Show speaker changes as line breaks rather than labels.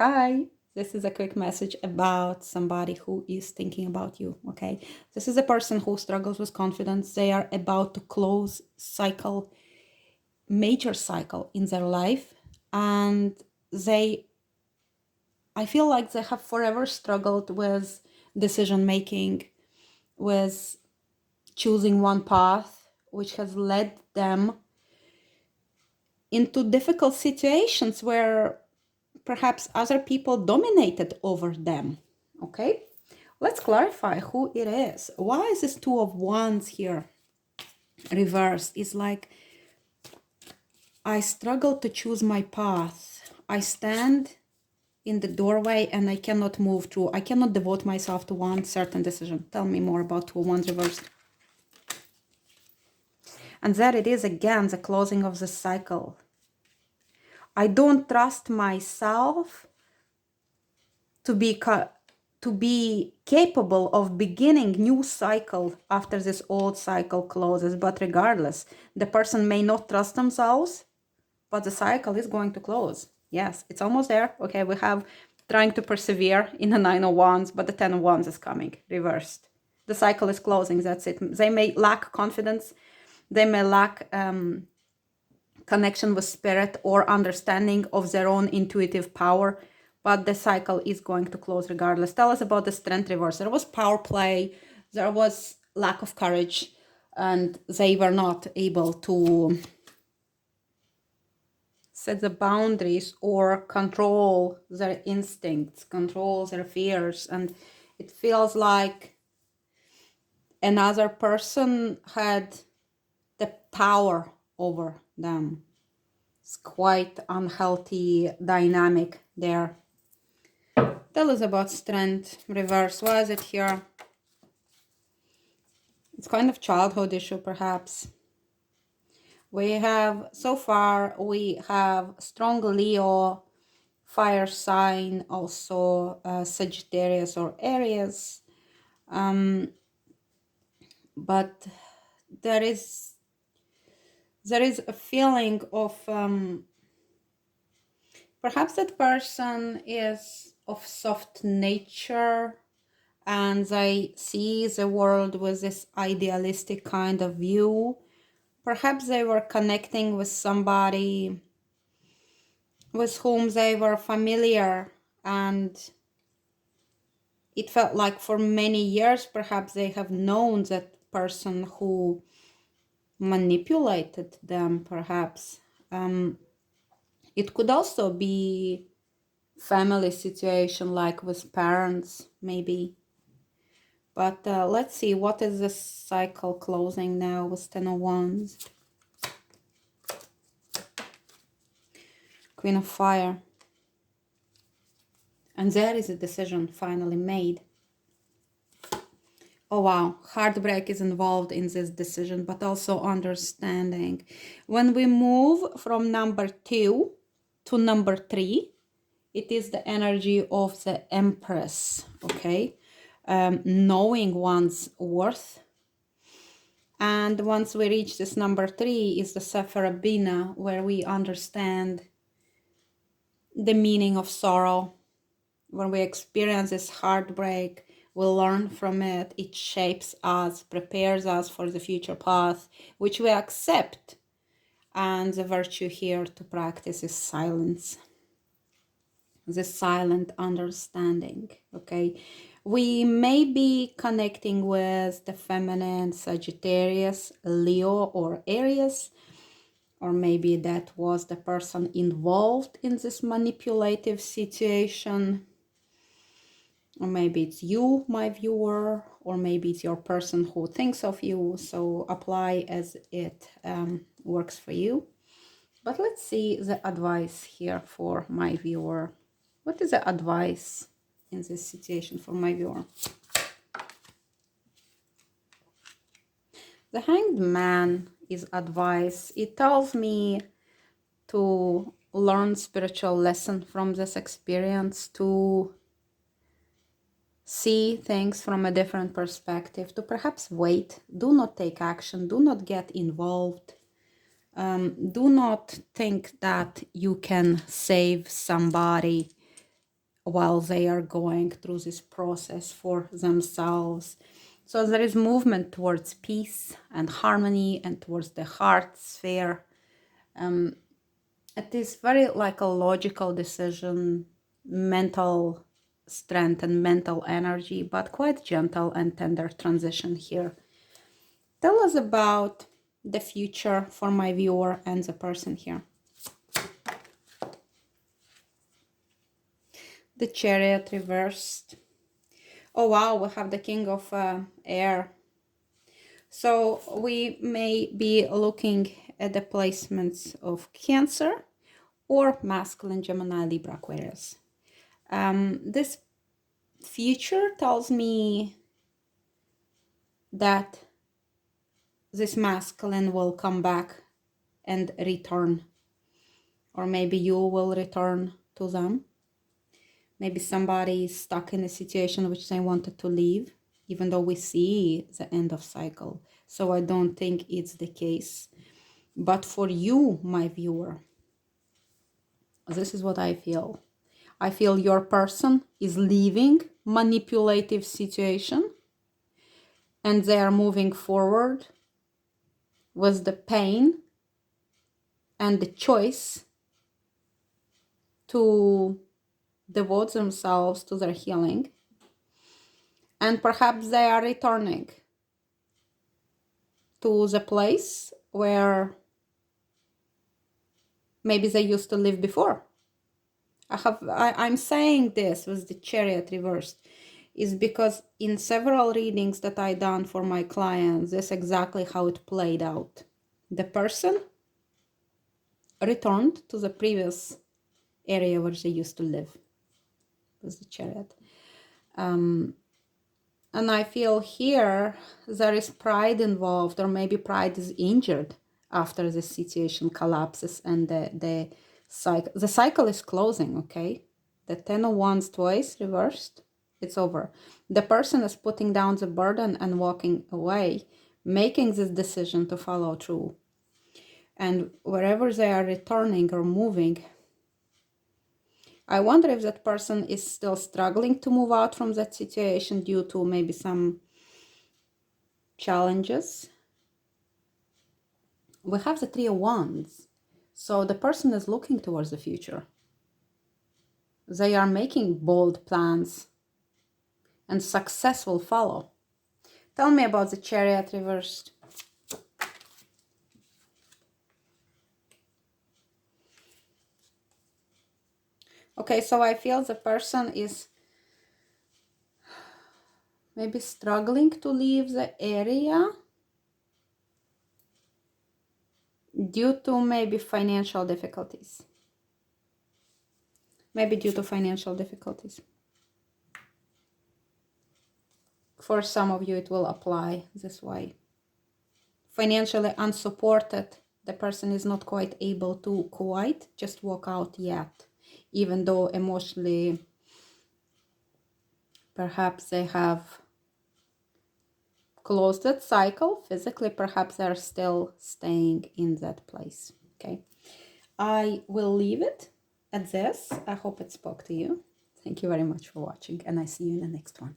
Hi, this is a quick message about somebody who is thinking about you, okay? This is a person who struggles with confidence. They are about to close major cycle in their life, and I feel like they have forever struggled with decision making, with choosing one path, which has led them into difficult situations where perhaps other people dominated over them. Okay, let's clarify who it is. Why is this Two of Wands here reversed? It's like, I struggle to choose my path. I stand in the doorway and I cannot move through. I cannot devote myself to one certain decision. Tell me more about Two of Wands reversed. And there it is again, the closing of the cycle. I don't trust myself to be capable of beginning new cycle after this old cycle closes. But regardless, the person may not trust themselves, but the cycle is going to close. Yes, it's almost there. Okay, we have trying to persevere in the Nine of Wands, but the Ten of Wands is coming reversed. The cycle is closing. That's it. They may lack confidence. They may lack connection with spirit or understanding of their own intuitive power, but the cycle is going to close regardless. Tell us about the Strength reverse. There was power play, there was lack of courage, and they were not able to set the boundaries or control their instincts, control their fears, and it feels like another person had the power over them. It's quite unhealthy dynamic there. Tell us about Strength reverse. Why is it here? It's kind of childhood issue, perhaps. We have, so far, we have strong Leo, fire sign, also Sagittarius or Aries. But there is a feeling of perhaps that person is of soft nature and they see the world with this idealistic kind of view. Perhaps they were connecting with somebody with whom they were familiar, and it felt like for many years perhaps they have known that person who manipulated them, perhaps. It could also be family situation, like with parents, maybe. But let's see, what is this cycle closing now with Ten of Wands? Queen of Fire. And there is a decision finally made. Oh wow, heartbreak is involved in this decision, but also understanding. When we move from number 2 to number 3, it is the energy of the Empress, okay? Knowing one's worth. And once we reach this number 3 is the Sephiroth, where we understand the meaning of sorrow. When we experience this heartbreak, we learn from it. It shapes us, prepares us for the future path, which we accept. And the virtue here to practice is silence. The silent understanding, okay? We may be connecting with the feminine Sagittarius, Leo, or Aries, or maybe that was the person involved in this manipulative situation, or maybe it's you, my viewer, or maybe it's your person who thinks of you. So apply as it works for you. But let's see the advice here for my viewer. What is the advice in this situation for my viewer? The Hanged Man is advice. It tells me to learn spiritual lesson from this experience, to see things from a different perspective, to perhaps wait, do not take action, do not get involved. Do not think that you can save somebody while they are going through this process for themselves. So there is movement towards peace and harmony and towards the heart sphere. It is very like a logical decision, mental strength and mental energy, but quite gentle and tender transition here. Tell us about the future for my viewer and the person here. The Chariot reversed. Oh wow, we have the King of Air. So we may be looking at the placements of Cancer or masculine Gemini, Libra, Aquarius. This future tells me that this masculine will come back and return, or maybe you will return to them. Maybe somebody is stuck in a situation which they wanted to leave, even though we see the end of cycle. So I don't think it's the case. But for you, my viewer, this is what I feel. I feel your person is leaving manipulative situation and they are moving forward with the pain and the choice to devote themselves to their healing. And perhaps they are returning to the place where maybe they used to live before. I'm saying this with the Chariot reversed is because in several readings that I done for my clients, that's exactly how it played out. The person returned to the previous area where they used to live with the Chariot. And I feel here there is pride involved, or maybe pride is injured after the situation collapses and the cycle is closing, okay? The 10 of Wands twice reversed, it's over. The person is putting down the burden and walking away, making this decision to follow through. And wherever they are returning or moving, I wonder if that person is still struggling to move out from that situation due to maybe some challenges. We have the Three of Wands. So the person is looking towards the future. They are making bold plans and success will follow. Tell me about the Chariot reversed. Okay, so I feel the person is maybe struggling to leave the area due to maybe financial difficulties. Maybe due to financial difficulties. For some of you, it will apply this way. Financially unsupported, the person is not quite able to quite just walk out yet, even though emotionally perhaps they have closed that cycle. Physically perhaps they're still staying in that place. Okay, I will leave it at this. I hope it spoke to you. Thank you very much for watching, and I see you in the next one.